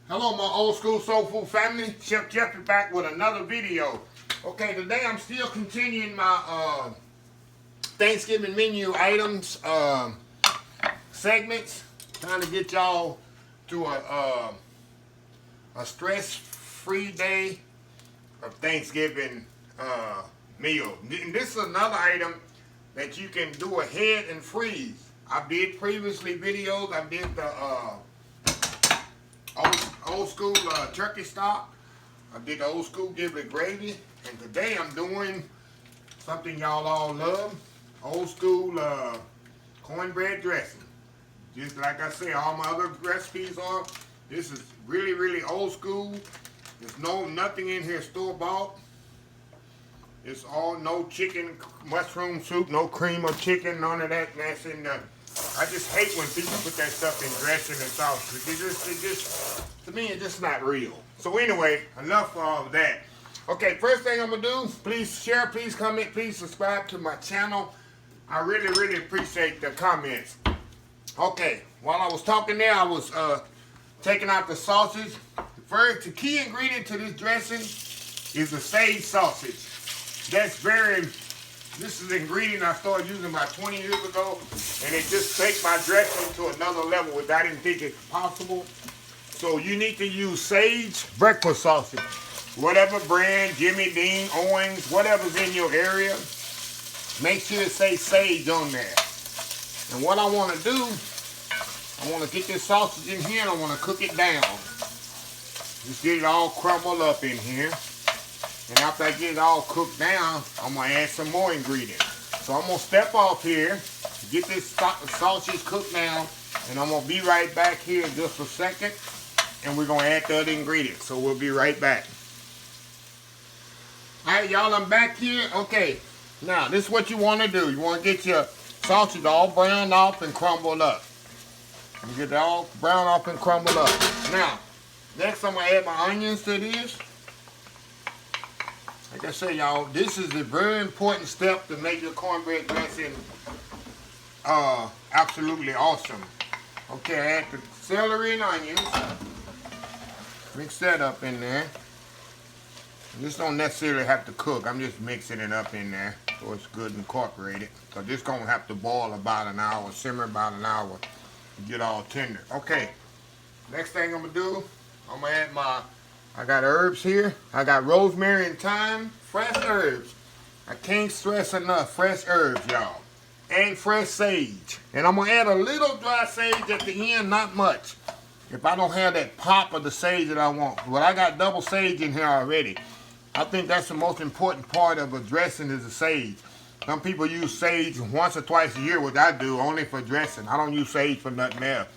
Hello, my old school soul food family. Chef Jeffrey back with another video. Okay, today I'm still continuing my Thanksgiving menu items segments, trying to get y'all to a stress-free day of Thanksgiving meal. And this is another item that you can do ahead and freeze. I did previously videos. I did the old school turkey stock. I did the old school giblet gravy, and today I'm doing something y'all all love: old school cornbread dressing. Just like I say, all my other recipes are. This is really old school. There's nothing in here store bought. It's all no chicken, mushroom soup, no cream of chicken, none of that. That's in the. I just hate when people put that stuff in dressing and sauce. It just, to me, it's just not real. So anyway, enough of that. Okay, first thing I'm gonna do, please share, please comment, please subscribe to my channel. I really appreciate the comments. Okay, while I was talking there, I was taking out the sausage. The key ingredient to this dressing is the sage sausage. This is the ingredient I started using about 20 years ago, and it just takes my dressing to another level, which I didn't think it's possible. So you need to use sage breakfast sausage. Whatever brand, Jimmy Dean, Owens, whatever's in your area, make sure it says sage on there. And what I want to do, I want to get this sausage in here and I want to cook it down. Just get it all crumbled up in here. And after I get it all cooked down, I'm going to add some more ingredients. So I'm going to step off here, get this sausage cooked down, and I'm going to be right back here in just a second. And we're going to add the other ingredients. So we'll be right back. Alright, y'all, I'm back here. Okay, now this is what you want to do. You want to get your sausage all browned off and crumbled up. You get it all browned off and crumbled up. Now, next I'm going to add my onions to this. Like I say, y'all, this is a very important step to make your cornbread dressing absolutely awesome. Okay, I add the celery and onions. Mix that up in there. This don't necessarily have to cook. I'm just mixing it up in there so it's good incorporated. So this gonna have to boil about an hour, simmer about an hour to get all tender. Okay, next thing I'm gonna do, I'm gonna add I got herbs here. I got rosemary and thyme, fresh herbs. I can't stress enough, fresh herbs, y'all. And fresh sage. And I'm gonna add a little dry sage at the end, not much. If I don't have that pop of the sage that I want. But I got double sage in here already. I think that's the most important part of a dressing is the sage. Some people use sage once or twice a year, which I do, only for dressing. I don't use sage for nothing else.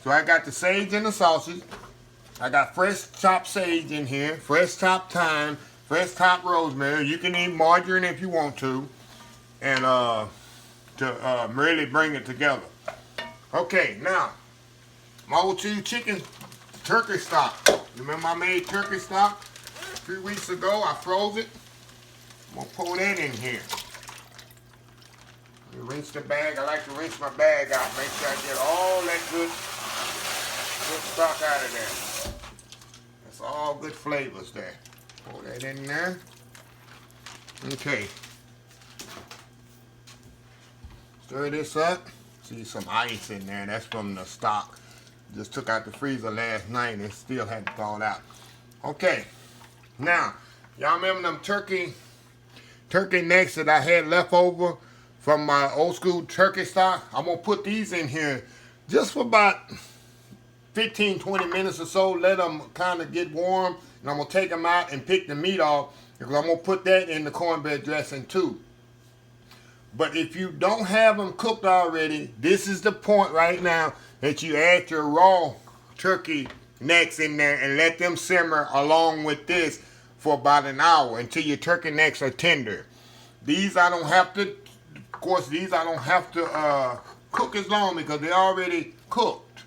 So I got the sage in the sausage. I got fresh chopped sage in here, fresh chopped thyme, fresh chopped rosemary. You can eat margarine if you want to, and to really bring it together. Okay, now my old chicken turkey stock. Remember I made turkey stock 3 weeks ago? I froze it. I'm gonna pour that in here. Rinse the bag. I like to rinse my bag out. Make sure I get all that good stock out of there. That's all good flavors there. Pour that in there. Okay. Stir this up. See some ice in there. That's from the stock. Just took out the freezer last night and it still hadn't thawed out. Okay. Now, y'all remember them turkey necks that I had left over from my old school turkey stock? I'm going to put these in here just for about 15-20 minutes or so. Let them kind of get warm. And I'm going to take them out and pick the meat off, because I'm going to put that in the cornbread dressing too. But if you don't have them cooked already, this is the point right now that you add your raw turkey necks in there and let them simmer along with this for about an hour until your turkey necks are tender. These I don't have to, of course, these I don't have to cook as long because they're already cooked.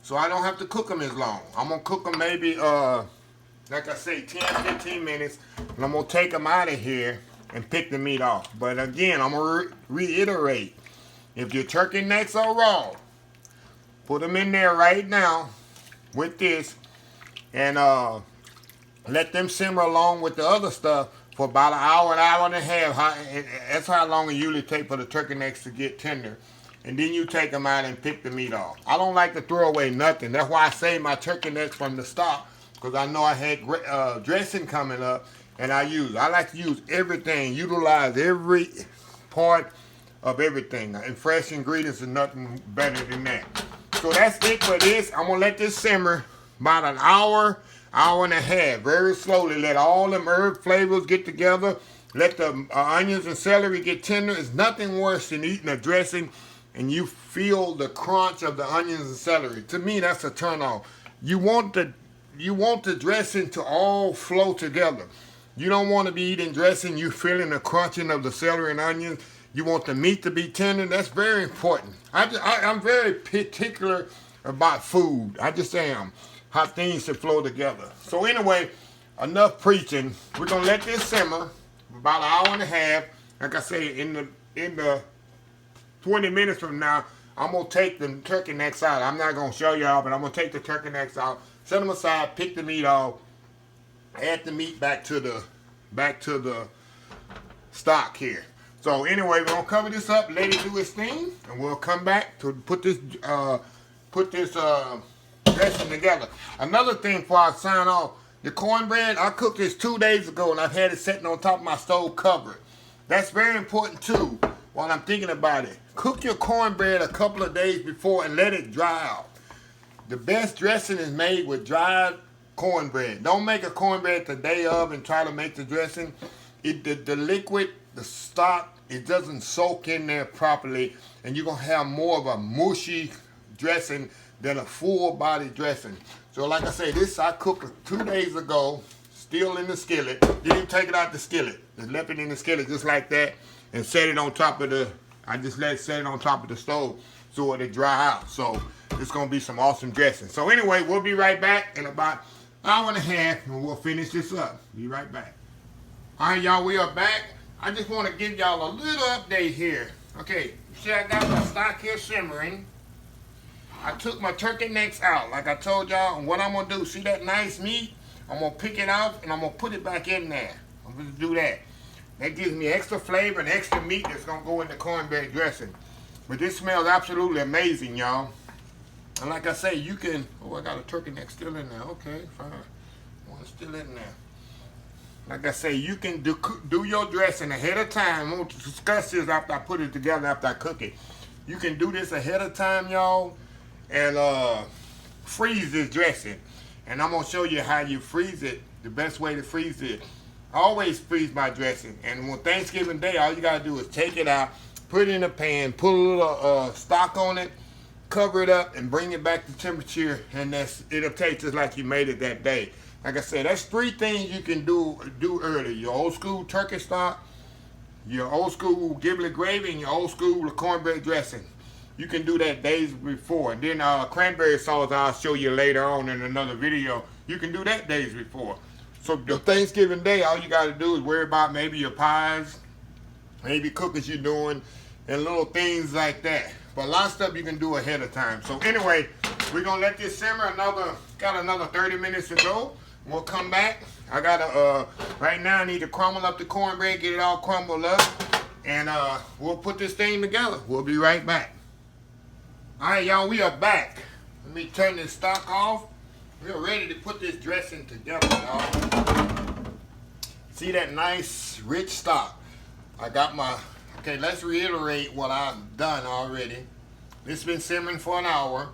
So I don't have to cook them as long. I'm going to cook them maybe, like I say, 10-15 minutes. And I'm going to take them out of here and pick the meat off. But again, I'm going to reiterate. If your turkey necks are raw, put them in there right now with this and let them simmer along with the other stuff for about an hour and a half. That's how long it usually takes for the turkey necks to get tender. And then you take them out and pick the meat off. I don't like to throw away nothing. That's why I save my turkey necks from the stock, because I know I had dressing coming up, and I like to use everything, utilize every part of everything. And fresh ingredients are nothing better than that. So that's it for this. I'm going to let this simmer about an hour and a half, very slowly. Let all them herb flavors get together. Let the onions and celery get tender. It's nothing worse than eating a dressing and you feel the crunch of the onions and celery. To me, that's a turn off. You want the dressing to all flow together. You don't want to be eating dressing, you feeling the crunching of the celery and onions. You want the meat to be tender. That's very important. I'm very particular about food. I just am. How things should flow together. So anyway, enough preaching. We're gonna let this simmer about an hour and a half. Like I say, in the 20 minutes from now, I'm gonna take the turkey necks out. I'm not gonna show y'all, but I'm gonna take the turkey necks out, set them aside, pick the meat off, add the meat back to the stock here. So anyway, we're gonna cover this up, let it do its thing, and we'll come back to put this dressing together. Another thing before I sign off, the cornbread, I cooked this 2 days ago and I've had it sitting on top of my stove covered. That's very important too while I'm thinking about it. Cook your cornbread a couple of days before and let it dry out. The best dressing is made with dried cornbread. Don't make a cornbread the day of and try to make the dressing. The liquid, the stock, it doesn't soak in there properly, and you're going to have more of a mushy dressing than a full body dressing. So like I say, this I cooked 2 days ago, still in the skillet. Didn't take it out the skillet. Just left it in the skillet just like that and set it on top of I just let it set it on top of the stove so it'll dry out. So it's gonna be some awesome dressing. So anyway, we'll be right back in about an hour and a half and we'll finish this up. Be right back. All right, y'all, we are back. I just want to give y'all a little update here. Okay, you see I got my stock here simmering. I took my turkey necks out, like I told y'all, and what I'm going to do, see that nice meat? I'm going to pick it out, and I'm going to put it back in there. I'm going to do that. That gives me extra flavor and extra meat that's going to go in the cornbread dressing. But this smells absolutely amazing, y'all. And like I say, you can, oh, I got a turkey neck still in there. Okay, fine. One's still in there. Like I say, you can do your dressing ahead of time. I'm going to discuss this after I put it together, after I cook it. You can do this ahead of time, y'all, and freeze this dressing. And I'm going to show you how you freeze it, the best way to freeze it. I always freeze my dressing. And on Thanksgiving Day, all you got to do is take it out, put it in a pan, put a little stock on it, cover it up, and bring it back to temperature, and it'll taste just like you made it that day. Like I said, that's 3 things you can do early. Your old school turkey stock, your old school giblet gravy, and your old school cornbread dressing. You can do that days before. And then cranberry sauce I'll show you later on in another video. You can do that days before. So the Thanksgiving Day, all you got to do is worry about maybe your pies, maybe cookies you're doing, and little things like that. But a lot of stuff you can do ahead of time. So anyway, we're going to let this simmer got another 30 minutes to go. We'll come back. I got right now I need to crumble up the cornbread, get it all crumbled up, and we'll put this thing together. We'll be right back. All right, y'all, we are back. Let me turn this stock off. We're ready to put this dressing together, y'all. See that nice, rich stock? I got my, okay, let's reiterate what I've done already. This has been simmering for an hour.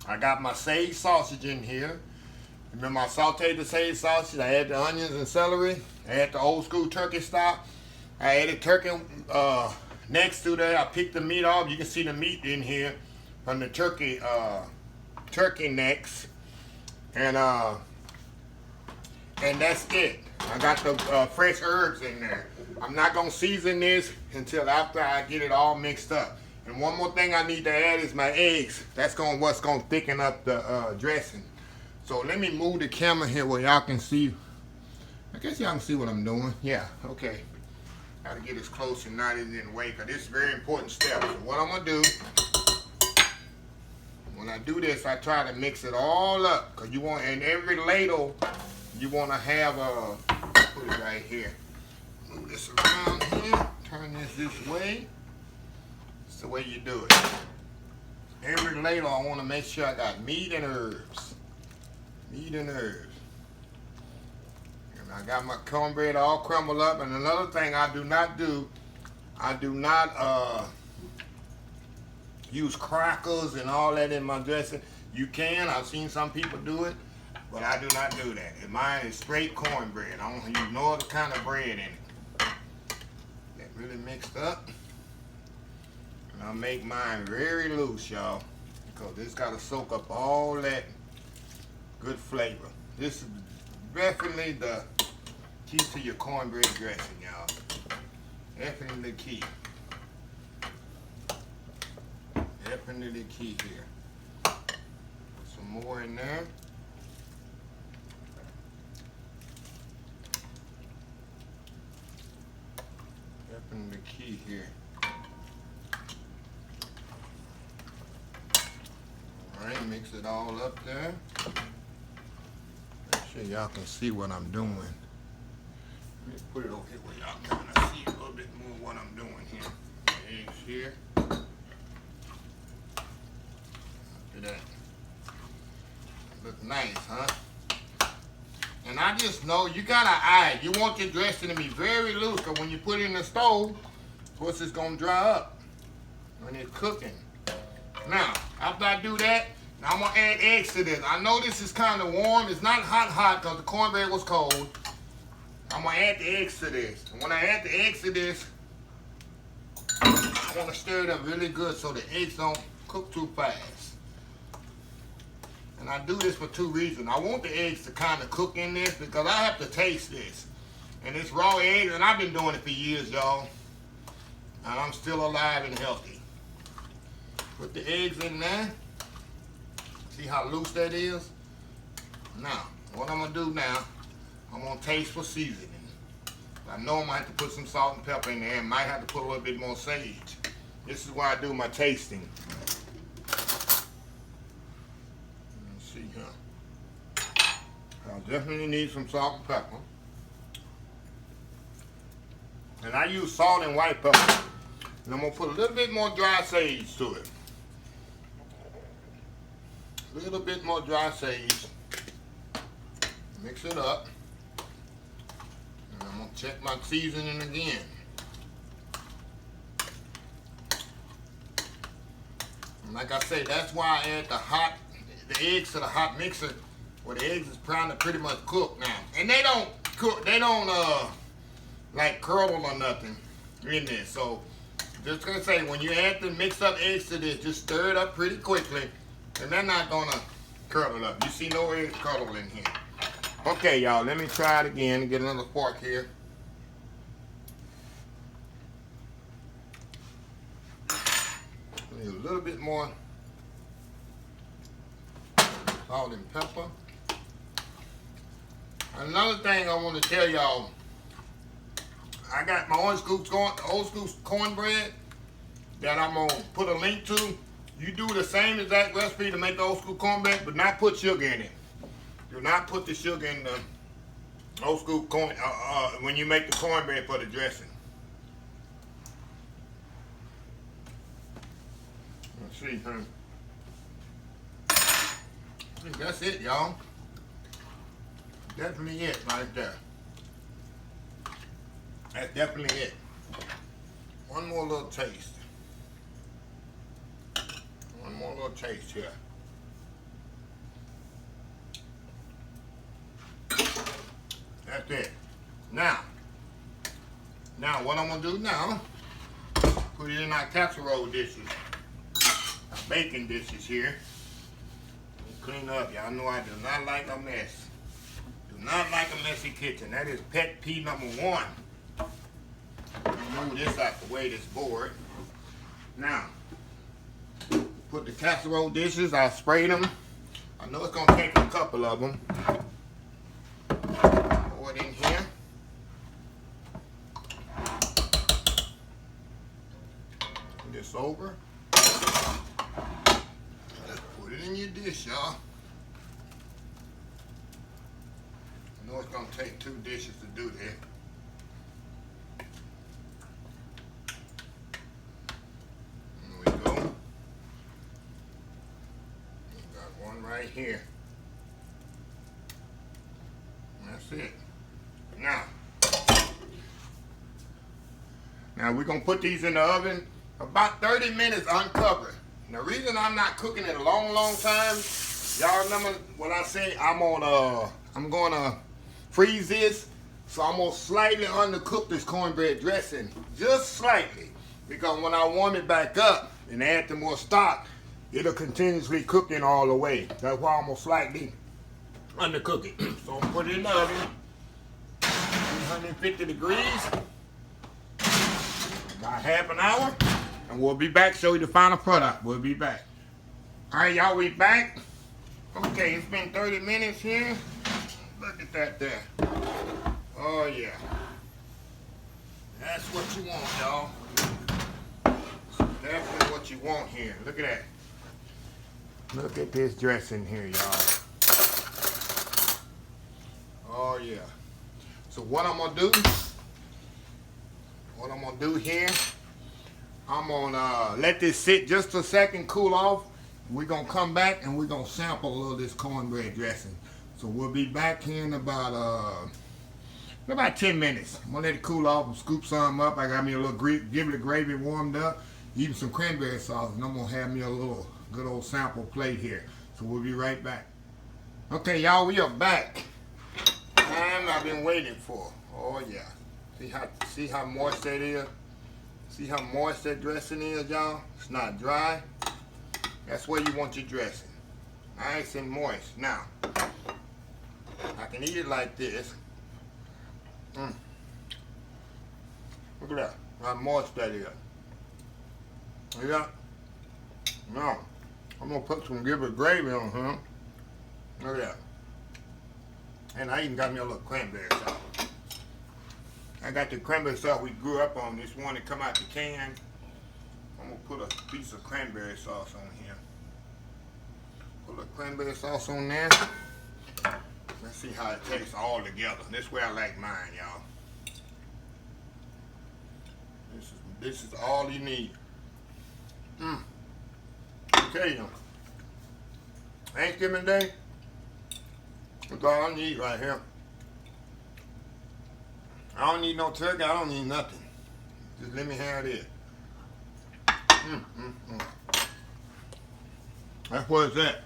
I got my sage sausage in here. Remember I sauteed the sage sausage, I added the onions and celery, I added the old school turkey stock, I added turkey next to that. I picked the meat off. You can see the meat in here from the turkey necks, and that's it. I got the fresh herbs in there. I'm not gonna season this until after I get it all mixed up. And one more thing I need to add is my eggs. That's what's gonna thicken up the dressing. So let me move the camera here where y'all can see. I guess y'all can see what I'm doing. Yeah, okay. Gotta get as close and not in the way, because this is a very important step. So what I'm gonna do, I'm when I do this, I try to mix it all up. Because you want, in every ladle, you want to have a, put it right here. Move this around here. Turn this way. That's the way you do it. Every ladle, I want to make sure I got meat and herbs. Meat and herbs. And I got my cornbread all crumbled up. And another thing I do not do, I do not use crackers and all that in my dressing. You can, I've seen some people do it, but I do not do that. And mine is straight cornbread. I don't use no other kind of bread in it. That really mixed up. And I'll make mine very loose, y'all, because it's got to soak up all that good flavor. This is definitely the key to your cornbread dressing, y'all. Definitely the key. Definitely the key here. Put some more in there. Definitely the key here. Alright, mix it all up there. Make sure y'all can see what I'm doing. Let me put it over here where y'all kind of see a little bit more what I'm doing here. Eggs here. Look at that. Look nice, huh? And I just know you gotta eye it. You want your dressing to be very loose, because when you put it in the stove, of course it's gonna dry up when it's cooking. Now, after I do that, now I'm gonna add eggs to this. I know this is kind of warm. It's not hot because the cornbread was cold. I'm gonna add the eggs to this. And when I add the eggs to this, I wanna stir it up really good so the eggs don't cook too fast. And I do this for two reasons. I want the eggs to kind of cook in this because I have to taste this. And it's raw eggs, and I've been doing it for years, y'all. And I'm still alive and healthy. Put the eggs in there. See how loose that is? Now, what I'm gonna do now, I'm gonna taste for seasoning. I know I'm gonna have to put some salt and pepper in there, and might have to put a little bit more sage. This is where I do my tasting. Let's see here. I'll definitely need some salt and pepper. And I use salt and white pepper. And I'm gonna put a little bit more dry sage to it. A little bit more dry sage. Mix it up. And I'm gonna check my seasoning again. And like I say, that's why I add the eggs to the hot mixer, where the eggs is trying to pretty much cook now. And they don't cook, they don't like curdle or nothing in this. So just gonna say, when you add the mixed up eggs to this, just stir it up pretty quickly, and they're not gonna curdle up. You see no eggs curdle in here. Okay, y'all, let me try it again and get another fork here. Need a little bit more salt and pepper. Another thing I want to tell y'all, I got my old school cornbread that I'm going to put a link to. You do the same exact recipe to make the old school cornbread, but not put sugar in it. Do not put the sugar in the old school corn when you make the cornbread for the dressing. Let's see, huh? I think that's it, y'all. Definitely it right there. That's definitely it. One more little taste. One more little taste here. That's it. Now what I'm gonna do now, put it in our casserole dishes, our baking dishes here. Clean up, y'all know I do not like a mess. Do not like a messy kitchen. That is pet peeve number one. Move this out the way, this board. Now, put the casserole dishes, I sprayed them. I know it's gonna take a couple of them. Pour it in here. This over. Let's put it it in your dish, y'all. I know it's gonna take 2 dishes to do that. There we go. We got one right here. That's it. Now we're gonna put these in the oven about 30 minutes uncovered. And the reason I'm not cooking it a long time, y'all remember what I say? I'm gonna freeze this, so I'm gonna slightly undercook this cornbread dressing, just slightly, because when I warm it back up and add the more stock, it'll continuously cook in all the way. That's why I'm gonna slightly undercook it. So I'm gonna put it in the oven, 350 degrees, about half an hour, and we'll be back, show you the final product. We'll be back. All right, y'all, we back. Okay, it's been 30 minutes here. Look at that there. Oh, yeah. That's what you want, y'all. Definitely what you want here. Look at that. Look at this dressing here, y'all. Oh, yeah. So what I'm going to do here, I'm going to let this sit just a second, cool off. We're going to come back and we're going to sample a little of this cornbread dressing. So we'll be back here in about 10 minutes. I'm going to let it cool off and scoop some up. I got me a little giblet gravy warmed up, even some cranberry sauce, and I'm going to have me a little good old sample plate here. So we'll be right back. Okay, y'all, we are back. Time I've been waiting for. Oh, yeah. See how moist that is? See how moist that dressing is, y'all? It's not dry. That's where you want your dressing. Nice and moist. Now, I can eat it like this. Look at that. How moist that is. Yeah. Now, I'm going to put some giblet gravy on here. Look at that. And I even got me a little cranberry sauce. I got the cranberry sauce we grew up on. This one that come out the can. I'm going to put a piece of cranberry sauce on here. Put a cranberry sauce on there. Let's see how it tastes all together. This way I like mine, y'all. This is all you need. Okay, Thanksgiving Day. That's all I need right here. I don't need no turkey. I don't need nothing. Just let me have it. That's where it's at.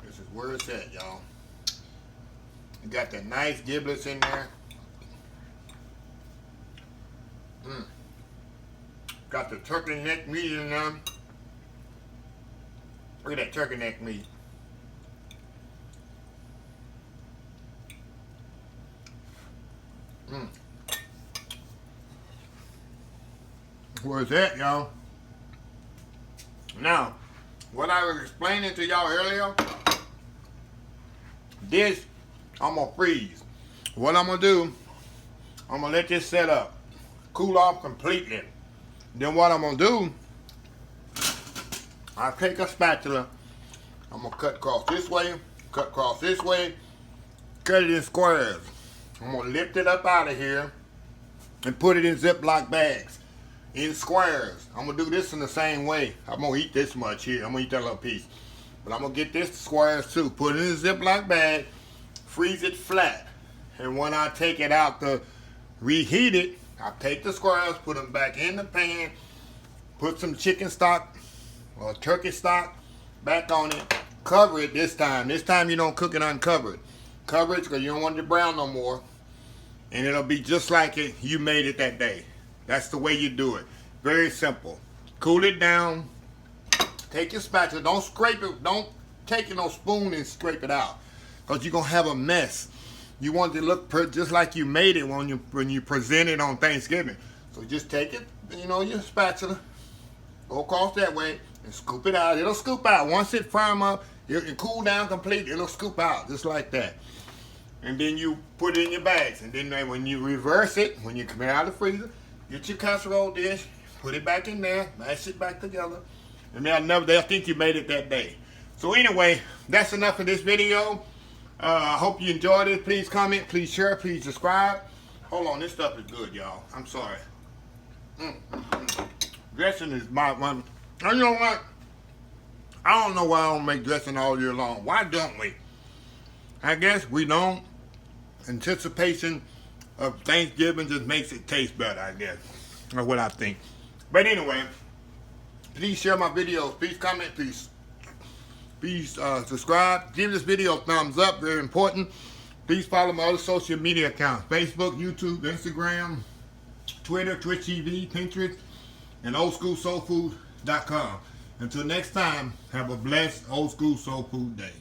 This is where it's at, y'all. You got the nice giblets in there. Got the turkey neck meat in there. Look at that turkey neck meat. Where's that, y'all? Now, what I was explaining to y'all earlier, this I'm gonna freeze. What I'm gonna do, I'm gonna let this set up, cool off completely. Then what I'm gonna do, I take a spatula, I'm gonna cut across this way, cut across this way, cut it in squares. I'm gonna lift it up out of here and put it in Ziploc bags, in squares. I'm gonna do this in the same way. I'm gonna eat this much here, I'm gonna eat that little piece. But I'm gonna get this squares too, put it in a Ziploc bag, freeze it flat. And when I take it out to reheat it, I take the squares, put them back in the pan, put some chicken stock or turkey stock back on it, cover it this time. This time you don't cook it uncovered. Cover it because you don't want it to brown no more. And it'll be just like it you made it that day. That's the way you do it. Very simple. Cool it down. Take your spatula. Don't scrape it. Don't take no spoon and scrape it out, because you're going to have a mess. You want it to look just like you made it when you present it on Thanksgiving. So just take it, your spatula, go across that way, and scoop it out. It'll scoop out. Once it firm up, it cool down completely, it'll scoop out, just like that. And then you put it in your bags. And then when you reverse it, when you come out of the freezer, Get your casserole dish, put it back in there, mash it back together, and they'll think you made it that day. So anyway, that's enough of this video. I hope you enjoyed it. Please comment, please share, please subscribe. Hold on, this stuff is good, y'all. I'm sorry. Dressing is my one. You know what? I don't know why I don't make dressing all year long. Why don't we? I guess we don't. Anticipation of Thanksgiving just makes it taste better, I guess. That's what I think. But anyway, please share my videos. Please comment. Please subscribe. Give this video a thumbs up. Very important. Please follow my other social media accounts. Facebook, YouTube, Instagram, Twitter, Twitch TV, Pinterest, and oldschoolsoulfood.com. Until next time, have a blessed Old School Soul Food Day.